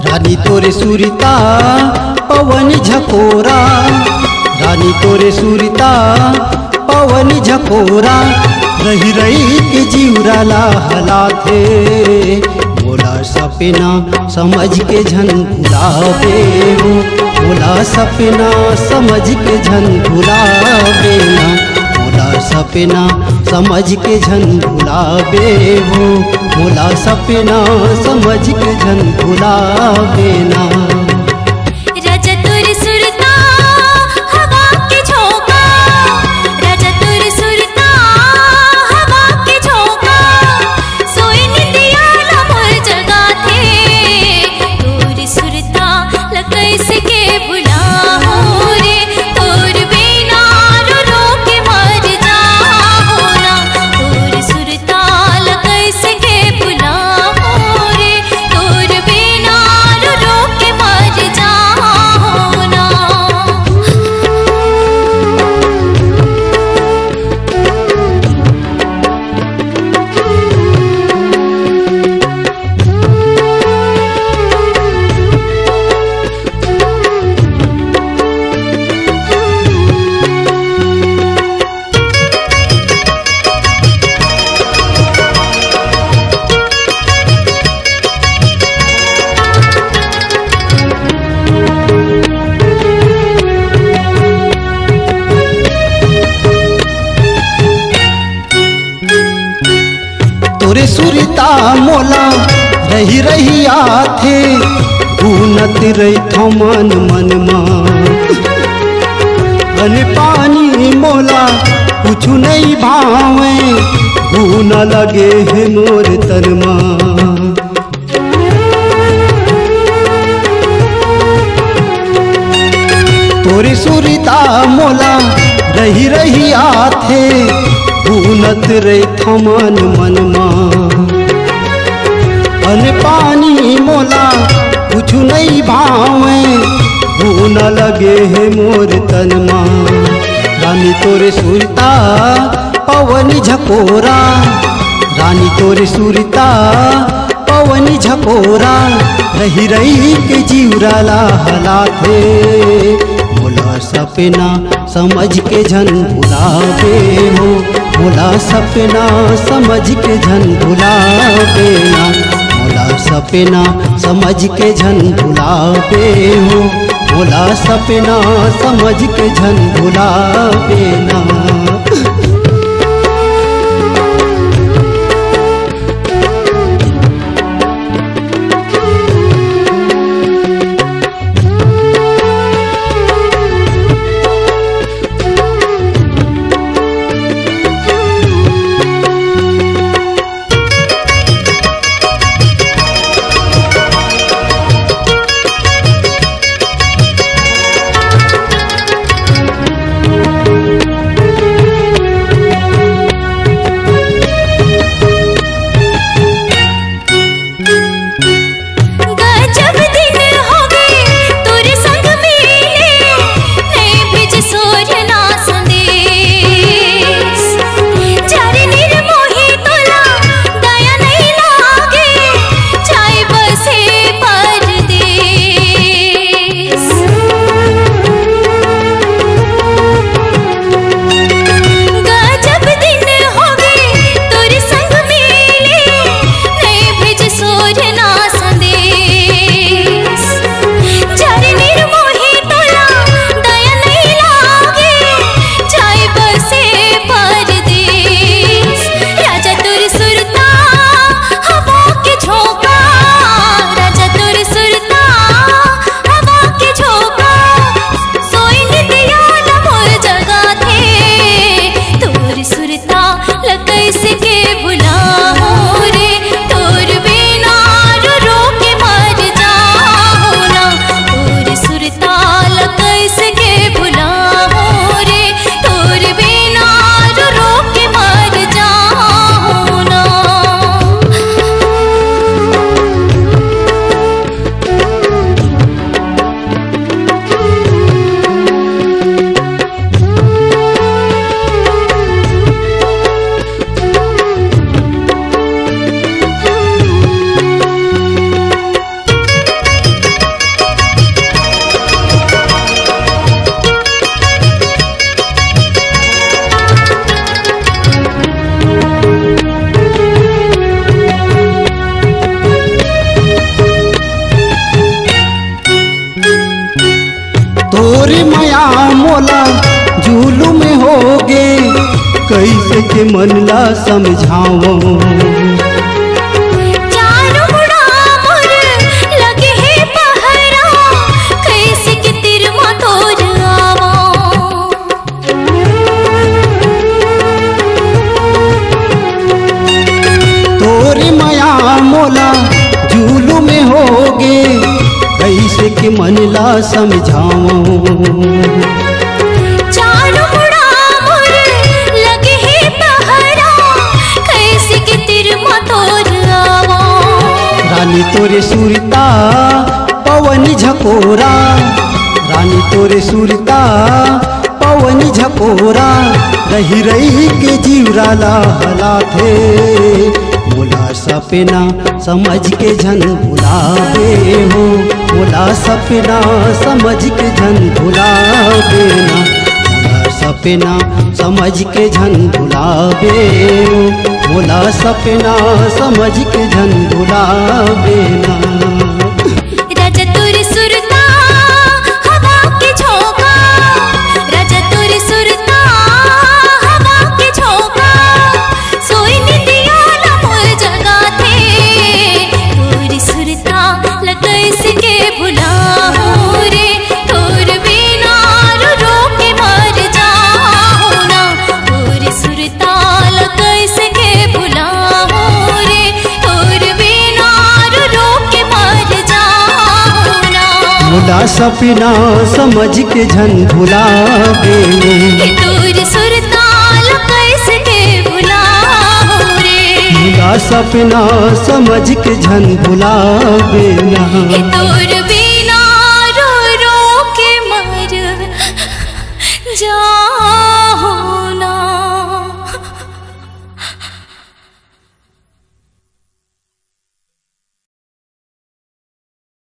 रानी तोरे सुरिता पवन झकोरा, रानी तोरे सुरिता पवन झकोरा, रही रही के जीवराला हलाथे, बोला सपना समझ के झन भुलावे हो, बोला सपना समझ के झन भुलावे ना, बोला सपना समझ के झन भुलावे हो, बोला सपना समझ के झन भुलावे ना। राजा तोरे सुरता हवा के झोंका, राजा तोरे सुरता हवा के झोंका, सोई निंदिया न मोर जगा थे, तोरे सुरता ल कैसे के भुलाओ रे, तोर बिना रो रो के मर जाओ ना, तोरे सुरता ल कैसे के भुलाओ रे, तोर बिना रो रो के मर जाओ ना। तोरे सुरिता मोला रही रही आथे, भूनत रही थो मन मन अन पानी मोला कुछ नहीं भावे, भून लगे है मोर तन मां। तोरे सुरिता मोला रही रही आथे, भूनत रे थमन मन अन पानी मोला कुछ नहीं भावे, भून लगे है मोर तन मां। रानी तोरे सुरता पवन झकोरा, रानी तोरे सुरता पवन झकोरा, रही रही के जीवराला हलाथे, बोला सपना समझ के झन भुलावे हो, बोला सपना समझ के झन भुलावे ना, बोला सपना समझ के झन भुलावे हो, बोला सपना समझ के झन भुलावे ना। तोरे माया मोला जुलू में होगे, कैसे के मन ला समझाओ। चारों मुड़ा मोर लगे है पहरा, कैसे के तिरमा तोर आवो। तोरे माया मोला जुलू में होगे, कैसे के मन ला समझाओ। चारों मुड़ा मोर लगे है पहरा, कैसे के तिरमा तोर आवो। रानी तोरे सुरता पवनी झकोरा, रानी तोरे सुरता पवनी झकोरा, रही रही के जीवराला हलाथे। मोला सपना समझ के झन भुलावे हो, मोला सपना समझ के झन भुलावे ना, मोला सपना समझ के झन भुलावे हो, मोला सपना समझ के झन भुलावे ना। राजा तोरे सुरता हवा के झोंका, राजा तोरे सुरता हवा के झोंका, सोई निंदिया न मोर जगा थे। तोरी सुरता कैसे के भुलाऊं रे, तोर बिना रो रो के मर जाऊं ना। तोरी सुरता कैसे के भुलाऊं रे, तोर बिना रो रो के मर जाऊं ना। मोला सपना समझ के झन भुलावे, तोर सुरता कैसे के भुलाऊं रे। मोला सपना समझ के झन भुलावे ना। तोर बिना रो रो के मर जा।